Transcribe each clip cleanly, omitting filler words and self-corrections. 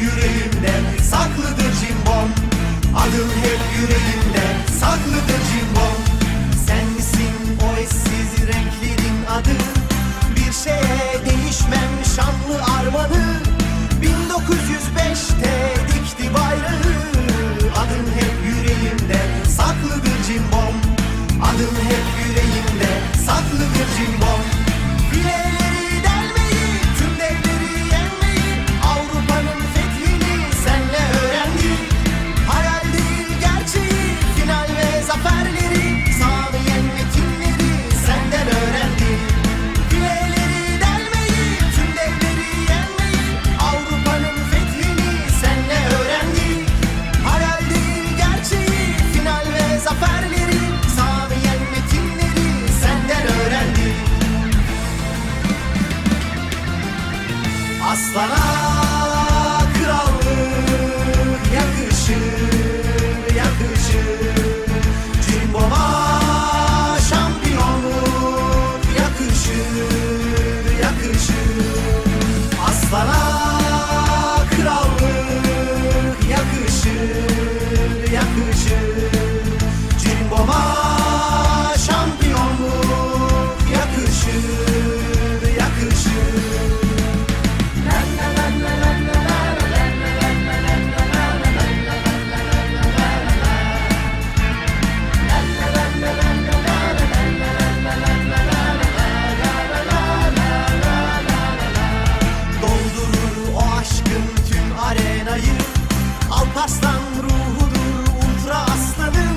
yüreğimde saklıdır cimbom. Adın hep yüreğimde saklıdır cimbom. Sen misin o eşsiz renklerin adı? Bir şeye değişmem şanlı armanı. 1905'te dikti bayrağı. Adın hep yüreğimde saklıdır cimbom. Adın hep yüreğimde saklıdır cimbom. Fileleri delmeyi, tüm devleri yenmeyi, Avrupa'nın fethini senle öğrendik. Hayal değil gerçeği, final ve zaferleri, sağlayan metinleri senden öğrendik. Fileleri delmeyi, tüm devleri yenmeyi, Avrupa'nın fethini senle öğrendik. Hayal değil gerçeği, final ve zaferleri, sağlayan metinleri senden öğrendik. Aslana krallık yakışır, yakışır. Cimboma şampiyonluk yakışır, yakışır. Aslana krallık yakışır, yakışır. Cimboma şampiyonluk yakışır, yakışır. Doldurur o aşkın tüm arenayı. Alparslan ruhudur ultra aslanın.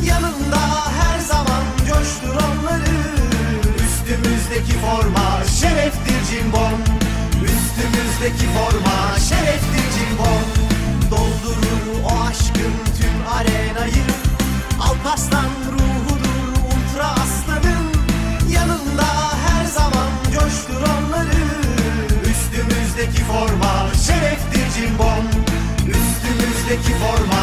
Yanında her zaman coştur onları. Üstümüzdeki forma şereftir cimbom. Üstümüzdeki forma şereftir cimbom. Doldurur o aşkın tüm arenayı. Alparslan ruhudur ultra aslanın. Yanında her zaman coştur onları. Üstümüzdeki forma şereftir cimbom. Üstümüzdeki forma